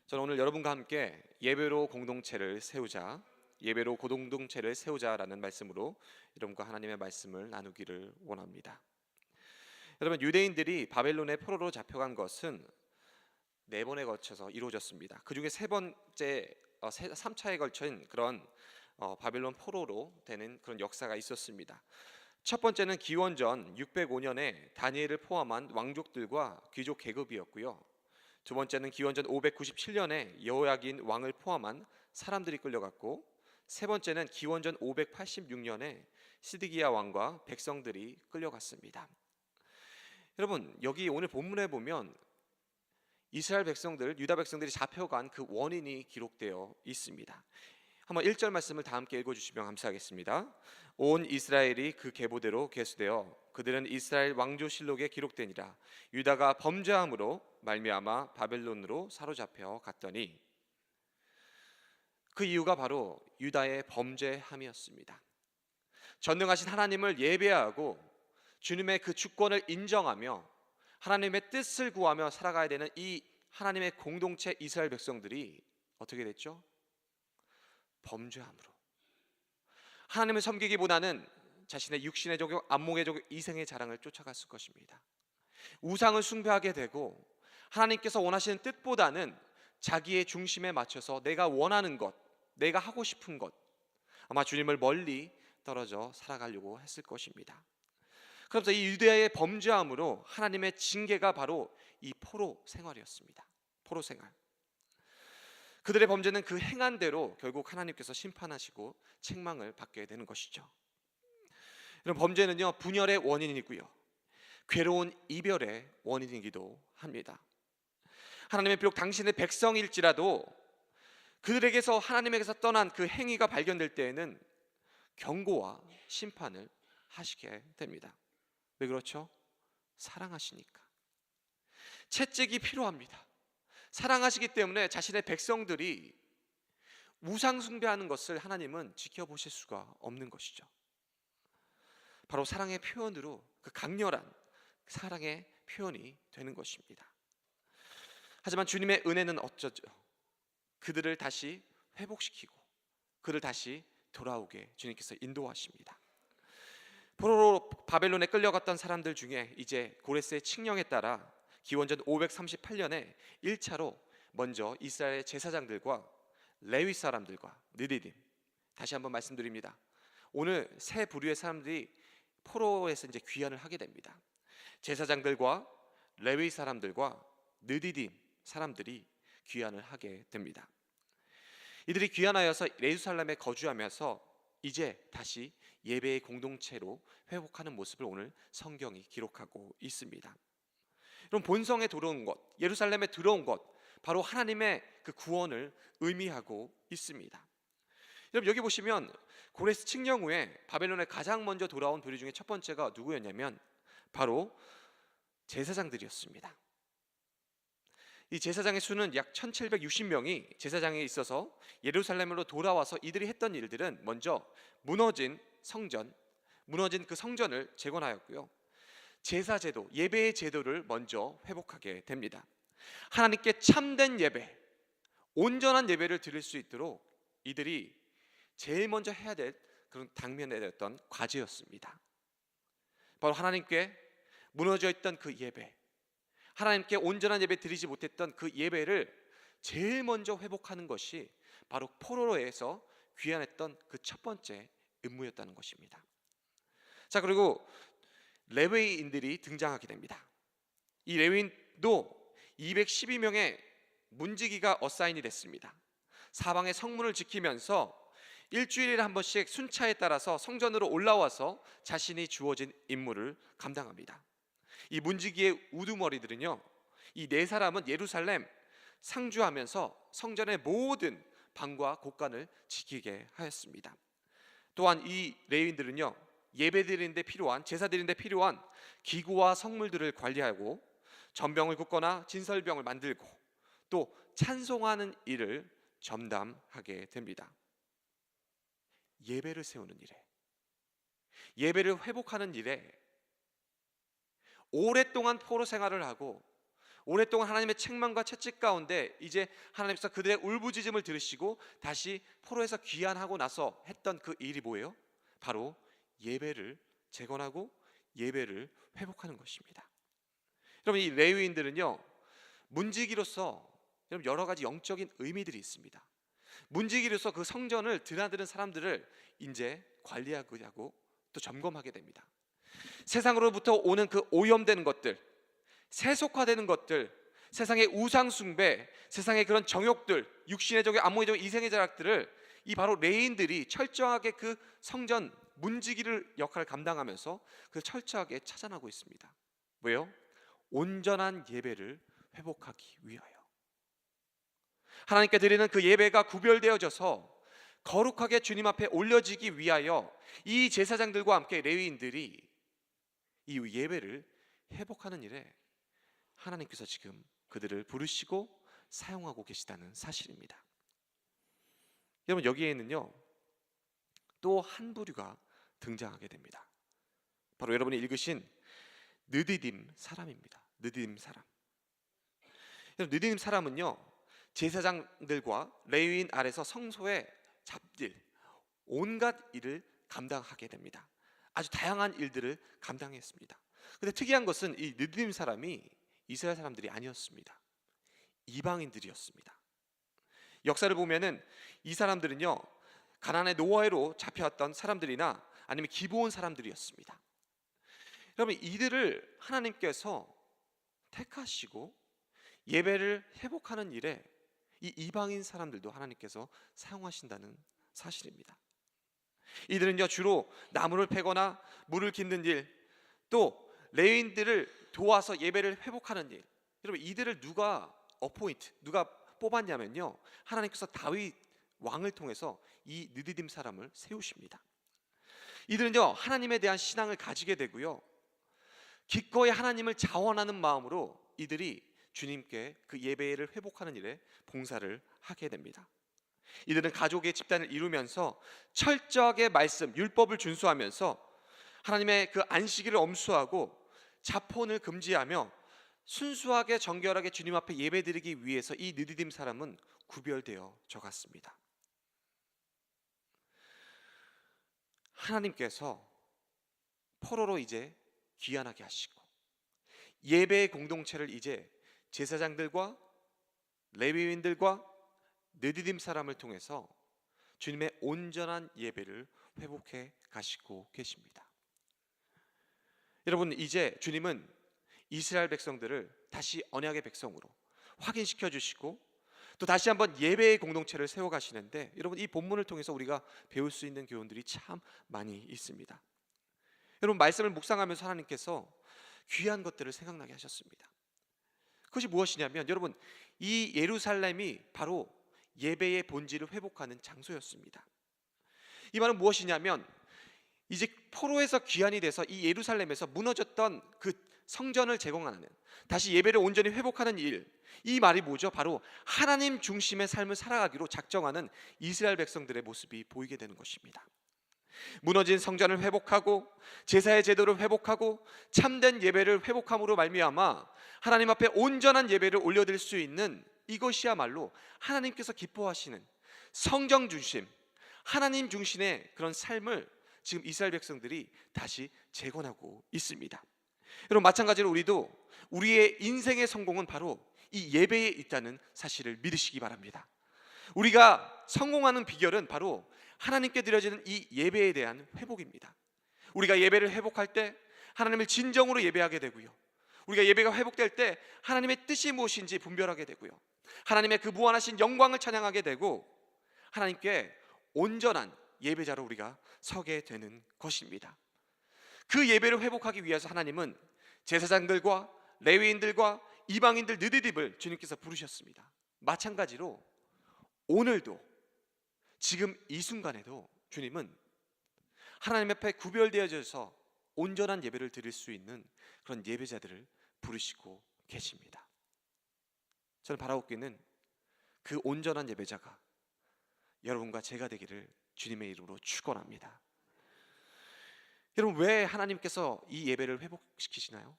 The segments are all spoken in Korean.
저는 오늘 여러분과 함께 예배로 공동체를 세우자, 예배로 공동체를 세우자라는 말씀으로 여러분과 하나님의 말씀을 나누기를 원합니다. 여러분, 유대인들이 바벨론의 포로로 잡혀간 것은 네 번에 걸쳐서 이루어졌습니다. 그 중에 세 번째, 3차에 걸친 그런 바벨론 포로로 되는 그런 역사가 있었습니다. 첫 번째는 기원전 605년에 다니엘을 포함한 왕족들과 귀족 계급이었고요. 두 번째는 기원전 597년에 여호야긴 왕을 포함한 사람들이 끌려갔고, 세 번째는 기원전 586년에 시드기야 왕과 백성들이 끌려갔습니다. 여러분, 여기 오늘 본문에 보면 이스라엘 백성들, 유다 백성들이 잡혀간 그 원인이 기록되어 있습니다. 한번 1절 말씀을 다 함께 읽어주시면 감사하겠습니다. 온 이스라엘이 그 계보대로 계수되어 그들은 이스라엘 왕조실록에 기록되니라. 유다가 범죄함으로 말미암아 바벨론으로 사로잡혀 갔더니, 그 이유가 바로 유다의 범죄함이었습니다. 전능하신 하나님을 예배하고 주님의 그 주권을 인정하며 하나님의 뜻을 구하며 살아가야 되는 이 하나님의 공동체 이스라엘 백성들이 어떻게 됐죠? 범죄함으로 하나님을 섬기기보다는 자신의 육신의 족욕, 안목의 족욕, 이생의 자랑을 쫓아갔을 것입니다. 우상을 숭배하게 되고 하나님께서 원하시는 뜻보다는 자기의 중심에 맞춰서 내가 원하는 것, 내가 하고 싶은 것, 아마 주님을 멀리 떨어져 살아가려고 했을 것입니다. 그러면서 이 유대의 범죄함으로 하나님의 징계가 바로 이 포로 생활이었습니다. 포로 생활. 그들의 범죄는 그 행한 대로 결국 하나님께서 심판하시고 책망을 받게 되는 것이죠. 이런 범죄는요, 분열의 원인이고요, 괴로운 이별의 원인이기도 합니다. 하나님의 비록 당신의 백성일지라도 그들에게서 하나님에게서 떠난 그 행위가 발견될 때에는 경고와 심판을 하시게 됩니다. 왜 그렇죠? 사랑하시니까. 채찍이 필요합니다. 사랑하시기 때문에 자신의 백성들이 우상 숭배하는 것을 하나님은 지켜보실 수가 없는 것이죠. 바로 사랑의 표현으로 그 강렬한 사랑의 표현이 되는 것입니다. 하지만 주님의 은혜는 어쩌죠? 그들을 다시 회복시키고 그를 다시 돌아오게 주님께서 인도하십니다. 포로로 바벨론에 끌려갔던 사람들 중에 이제 고레스의 칙령에 따라 기원전 538년에 1차로 먼저 이스라엘 제사장들과 레위 사람들과 느디딤, 다시 한번 말씀드립니다. 오늘 세 부류의 사람들이 포로에서 이제 귀환을 하게 됩니다. 제사장들과 레위 사람들과 느디딤 사람들이 귀환을 하게 됩니다. 이들이 귀환하여서 예루살렘에 거주하면서 이제 다시 예배의 공동체로 회복하는 모습을 오늘 성경이 기록하고 있습니다. 그럼 본성에 들어온 것, 예루살렘에 들어온 것, 바로 하나님의 그 구원을 의미하고 있습니다. 여러분, 여기 보시면 고레스 칙령 후에 바벨론에 가장 먼저 돌아온 부류 중에 첫 번째가 누구였냐면 바로 제사장들이었습니다. 이 제사장의 수는 약 1760명이 제사장에 있어서 예루살렘으로 돌아와서 이들이 했던 일들은 먼저 무너진 성전, 무너진 그 성전을 재건하였고요, 제사제도, 예배의 제도를 먼저 회복하게 됩니다. 하나님께 참된 예배, 온전한 예배를 드릴 수 있도록 이들이 제일 먼저 해야 될 그런 당면에 됐던 과제였습니다. 바로 하나님께 무너져 있던 그 예배, 하나님께 온전한 예배 드리지 못했던 그 예배를 제일 먼저 회복하는 것이 바로 포로로에서 귀환했던 그 첫 번째 임무였다는 것입니다. 자, 그리고 레위인들이 등장하게 됩니다. 이 레위인도 212명의 문지기가 어사인이 됐습니다. 사방의 성문을 지키면서 일주일에 한 번씩 순차에 따라서 성전으로 올라와서 자신이 주어진 임무를 감당합니다. 이 문지기의 우두머리들은요, 이 네 사람은 예루살렘 상주하면서 성전의 모든 방과 곳간을 지키게 하였습니다. 또한 이 레위인들은요, 예배드리는데 필요한, 제사드리는데 필요한 기구와 성물들을 관리하고 전병을 굽거나 진설병을 만들고 또 찬송하는 일을 전담하게 됩니다. 예배를 세우는 일에, 예배를 회복하는 일에 오랫동안 포로 생활을 하고 오랫동안 하나님의 책망과 채찍 가운데 이제 하나님께서 그들의 울부짖음을 들으시고 다시 포로에서 귀환하고 나서 했던 그 일이 뭐예요? 바로 예배를 재건하고 예배를 회복하는 것입니다. 여러분, 이 레위인들은요, 문지기로서 여러 가지 영적인 의미들이 있습니다. 문지기로서 그 성전을 드나드는 사람들을 이제 관리하고 또 점검하게 됩니다. 세상으로부터 오는 그 오염되는 것들, 세속화되는 것들, 세상의 우상 숭배, 세상의 그런 정욕들, 육신의 정욕, 안목의 정욕, 이생의 자락들을 이 바로 레위인들이 철저하게 그 성전 문지기를 역할을 감당하면서 그 철저하게 차단하고 있습니다. 왜요? 온전한 예배를 회복하기 위하여. 하나님께 드리는 그 예배가 구별되어져서 거룩하게 주님 앞에 올려지기 위하여 이 제사장들과 함께 레위인들이 이 예배를 회복하는 일에 하나님께서 지금 그들을 부르시고 사용하고 계시다는 사실입니다. 여러분, 여기에는요 또 한 부류가 등장하게 됩니다. 바로 여러분이 읽으신 느디딤 사람입니다. 느디딤 사람. 느디딤 사람은요, 제사장들과 레위인 아래서 성소의 잡일, 온갖 일을 감당하게 됩니다. 아주 다양한 일들을 감당했습니다. 근데 특이한 것은 이 느디딤 사람이 이스라엘 사람들이 아니었습니다. 이방인들이었습니다. 역사를 보면은 이 사람들은요, 가나안의 노예로 잡혀왔던 사람들이나 아니면 기브온 사람들이었습니다. 여러분, 이들을 하나님께서 택하시고 예배를 회복하는 일에 이 이방인 사람들도 하나님께서 사용하신다는 사실입니다. 이들은요, 주로 나무를 패거나 물을 깃는 일, 또 레위인들을 도와서 예배를 회복하는 일. 여러분, 이들을 누가 뽑았냐면요, 하나님께서 다윗 왕을 통해서 이 느디딤 사람을 세우십니다. 이들은요, 하나님에 대한 신앙을 가지게 되고요, 기꺼이 하나님을 자원하는 마음으로 이들이 주님께 그 예배를 회복하는 일에 봉사를 하게 됩니다. 이들은 가족의 집단을 이루면서 철저하게 말씀, 율법을 준수하면서 하나님의 그 안식일을 엄수하고 자폰을 금지하며 순수하게 정결하게 주님 앞에 예배드리기 위해서 이 느디딤 사람은 구별되어져 갔습니다. 하나님께서 포로로 이제 귀환하게 하시고 예배의 공동체를 이제 제사장들과 레위인들과 느디딤 사람을 통해서 주님의 온전한 예배를 회복해 가시고 계십니다. 여러분, 이제 주님은 이스라엘 백성들을 다시 언약의 백성으로 확인시켜 주시고 또 다시 한번 예배의 공동체를 세워 가시는데, 여러분, 이 본문을 통해서 우리가 배울 수 있는 교훈들이 참 많이 있습니다. 여러분, 말씀을 묵상하면서 하나님께서 귀한 것들을 생각나게 하셨습니다. 그것이 무엇이냐면, 여러분, 이 예루살렘이 바로 예배의 본질을 회복하는 장소였습니다. 이 말은 무엇이냐면, 이제 포로에서 귀환이 돼서 이 예루살렘에서 무너졌던 그 성전을 재건하는, 다시 예배를 온전히 회복하는 일, 이 말이 뭐죠? 바로 하나님 중심의 삶을 살아가기로 작정하는 이스라엘 백성들의 모습이 보이게 되는 것입니다. 무너진 성전을 회복하고 제사의 제도를 회복하고 참된 예배를 회복함으로 말미암아 하나님 앞에 온전한 예배를 올려드릴 수 있는, 이것이야말로 하나님께서 기뻐하시는 성경 중심, 하나님 중심의 그런 삶을 지금 이스라엘 백성들이 다시 재건하고 있습니다. 여러분, 마찬가지로 우리도 우리의 인생의 성공은 바로 이 예배에 있다는 사실을 믿으시기 바랍니다. 우리가 성공하는 비결은 바로 하나님께 드려지는 이 예배에 대한 회복입니다. 우리가 예배를 회복할 때 하나님을 진정으로 예배하게 되고요, 우리가 예배가 회복될 때 하나님의 뜻이 무엇인지 분별하게 되고요, 하나님의 그 무한하신 영광을 찬양하게 되고 하나님께 온전한 예배자로 우리가 서게 되는 것입니다. 그 예배를 회복하기 위해서 하나님은 제사장들과 레위인들과 이방인들 느디딤을 주님께서 부르셨습니다. 마찬가지로 오늘도, 지금 이 순간에도 주님은 하나님 앞에 구별되어져서 온전한 예배를 드릴 수 있는 그런 예배자들을 부르시고 계십니다. 저는 바라옵기는 그 온전한 예배자가 여러분과 제가 되기를 주님의 이름으로 축원합니다. 여러분, 왜 하나님께서 이 예배를 회복시키시나요?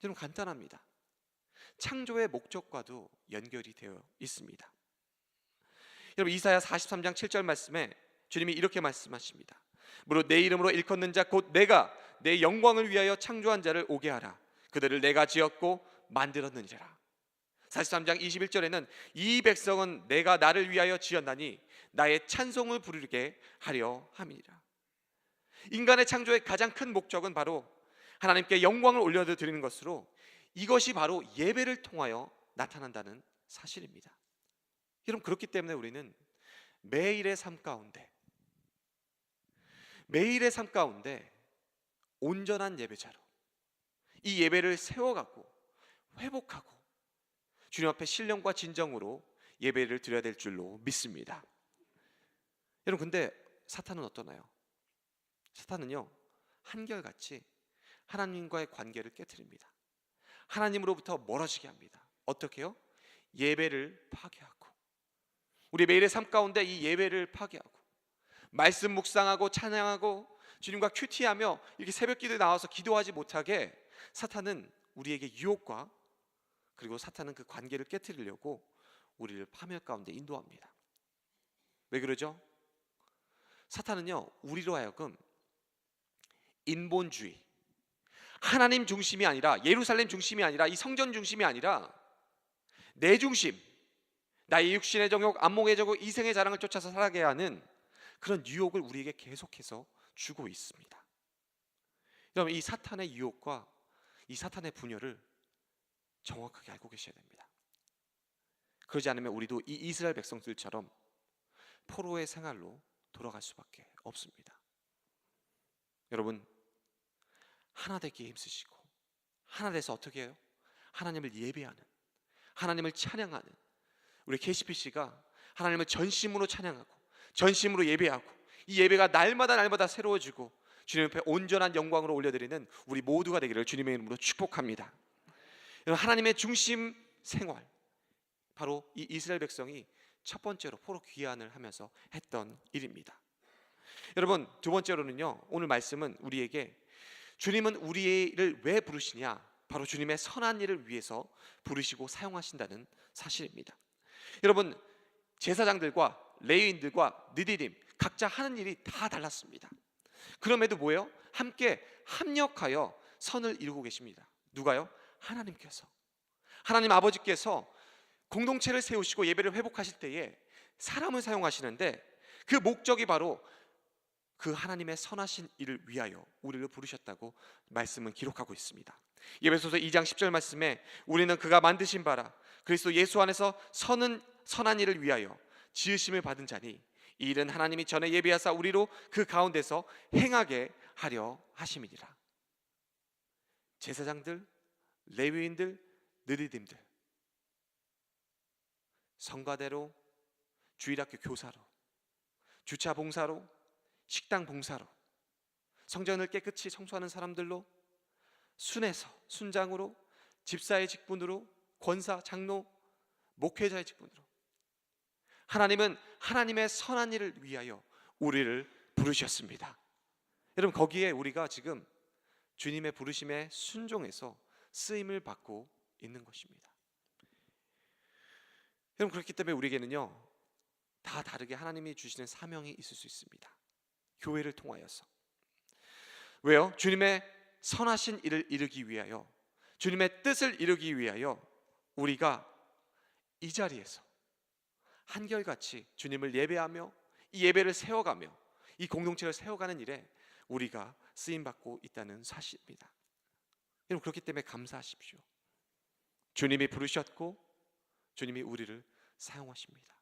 여러분, 간단합니다. 창조의 목적과도 연결이 되어 있습니다. 여러분, 이사야 43장 7절 말씀에 주님이 이렇게 말씀하십니다. 무릇 내 이름으로 일컫는 자 곧 내가 내 영광을 위하여 창조한 자를 오게 하라. 그들을 내가 지었고 만들었느니라. 43장 21절에는 이 백성은 내가 나를 위하여 지었나니 나의 찬송을 부르게 하려 함이니라. 인간의 창조의 가장 큰 목적은 바로 하나님께 영광을 올려드리는 것으로, 이것이 바로 예배를 통하여 나타난다는 사실입니다. 여러분, 그렇기 때문에 우리는 매일의 삶 가운데 온전한 예배자로 이 예배를 세워가고 회복하고 주님 앞에 신령과 진정으로 예배를 드려야 될 줄로 믿습니다. 여러분, 근데 사탄은 어떠나요? 사탄은요, 한결같이 하나님과의 관계를 깨트립니다. 하나님으로부터 멀어지게 합니다. 어떻게 해요? 예배를 파괴하고, 우리 매일의 삶 가운데 이 예배를 파괴하고, 말씀 묵상하고 찬양하고 주님과 큐티하며 이렇게 새벽 기도에 나와서 기도하지 못하게 사탄은 우리에게 유혹과, 그리고 사탄은 그 관계를 깨트리려고 우리를 파멸 가운데 인도합니다. 왜 그러죠? 사탄은요, 우리로 하여금 인본주의, 하나님 중심이 아니라, 예루살렘 중심이 아니라, 이 성전 중심이 아니라 내 중심, 나의 육신의 정욕, 안목의 정욕, 이생의 자랑을 쫓아서 살아가게 하는 그런 유혹을 우리에게 계속해서 주고 있습니다. 여러분, 이 사탄의 유혹과 이 사탄의 분열을 정확하게 알고 계셔야 됩니다. 그러지 않으면 우리도 이 이스라엘 백성들처럼 포로의 생활로 돌아갈 수밖에 없습니다. 여러분, 하나 되기에 힘쓰시고, 하나 돼서 어떻게 해요? 하나님을 예배하는, 하나님을 찬양하는 우리 KCPC가 하나님을 전심으로 찬양하고 전심으로 예배하고, 이 예배가 날마다 새로워지고 주님 앞에 온전한 영광으로 올려드리는 우리 모두가 되기를 주님의 이름으로 축복합니다. 하나님의 중심 생활, 바로 이 이스라엘 백성이 첫 번째로 포로 귀환을 하면서 했던 일입니다. 여러분, 두 번째로는요, 오늘 말씀은 우리에게 주님은 우리를 왜 부르시냐, 바로 주님의 선한 일을 위해서 부르시고 사용하신다는 사실입니다. 여러분, 제사장들과 레위인들과 느디림 각자 하는 일이 다 달랐습니다. 그럼에도 뭐예요? 함께 합력하여 선을 이루고 계십니다. 누가요? 하나님께서, 하나님 아버지께서 공동체를 세우시고 예배를 회복하실 때에 사람을 사용하시는데, 그 목적이 바로 그 하나님의 선하신 일을 위하여 우리를 부르셨다고 말씀은 기록하고 있습니다. 에베소서 2장 10절 말씀에 우리는 그가 만드신 바라 그리스도 예수 안에서 선한 일을 위하여 지으심을 받은 자니 이 일은 하나님이 전에 예비하사 우리로 그 가운데서 행하게 하려 하심이니라. 제사장들, 레위인들, 느디딤들, 성가대로, 주일학교 교사로, 주차 봉사로, 식당 봉사로, 성전을 깨끗이 청소하는 사람들로, 순에서 순장으로, 집사의 직분으로, 권사, 장로, 목회자의 직분으로, 하나님은 하나님의 선한 일을 위하여 우리를 부르셨습니다. 여러분, 거기에 우리가 지금 주님의 부르심에 순종해서 쓰임을 받고 있는 것입니다. 여러분, 그렇기 때문에 우리에게는요, 다 다르게 하나님이 주시는 사명이 있을 수 있습니다. 교회를 통하여서. 왜요? 주님의 선하신 일을 이루기 위하여, 주님의 뜻을 이루기 위하여 우리가 이 자리에서 한결같이 주님을 예배하며 이 예배를 세워가며 이 공동체를 세워가는 일에 우리가 쓰임받고 있다는 사실입니다. 여러분, 그렇기 때문에 감사하십시오. 주님이 부르셨고 주님이 우리를 사용하십니다.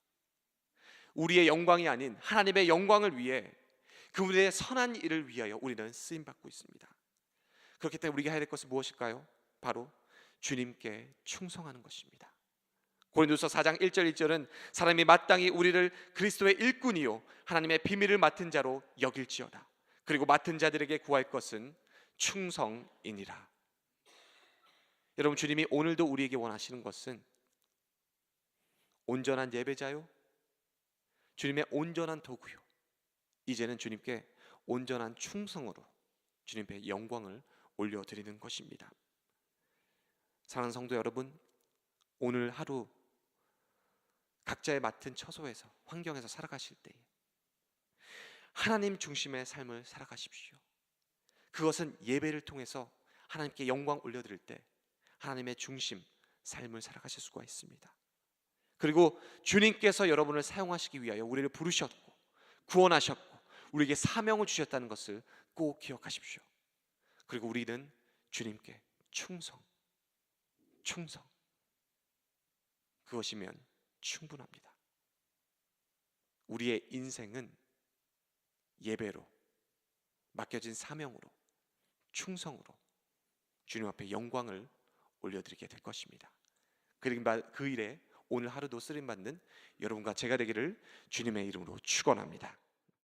우리의 영광이 아닌 하나님의 영광을 위해 그분의 선한 일을 위하여 우리는 쓰임받고 있습니다. 그렇기 때문에 우리가 해야 될 것은 무엇일까요? 바로 주님께 충성하는 것입니다. 고린도서 4장 1절 2절은 사람이 마땅히 우리를 그리스도의 일꾼이요 하나님의 비밀을 맡은 자로 여길지어다. 그리고 맡은 자들에게 구할 것은 충성이니라. 여러분, 주님이 오늘도 우리에게 원하시는 것은 온전한 예배자요, 주님의 온전한 도구요, 이제는 주님께 온전한 충성으로 주님께 영광을 올려드리는 것입니다. 사랑하는 성도 여러분, 오늘 하루 각자의 맡은 처소에서 환경에서 살아가실 때 하나님 중심의 삶을 살아가십시오. 그것은 예배를 통해서 하나님께 영광 올려드릴 때 하나님의 중심 삶을 살아가실 수가 있습니다. 그리고 주님께서 여러분을 사용하시기 위하여 우리를 부르셨고 구원하셨고 우리에게 사명을 주셨다는 것을 꼭 기억하십시오. 그리고 우리는 주님께 충성 그것이면 충분합니다. 우리의 인생은 예배로 맡겨진 사명으로 충성으로 주님 앞에 영광을 올려드리게 될 것입니다. 그 일에 오늘 하루도 쓰임받는 여러분과 제가 되기를 주님의 이름으로 축원합니다.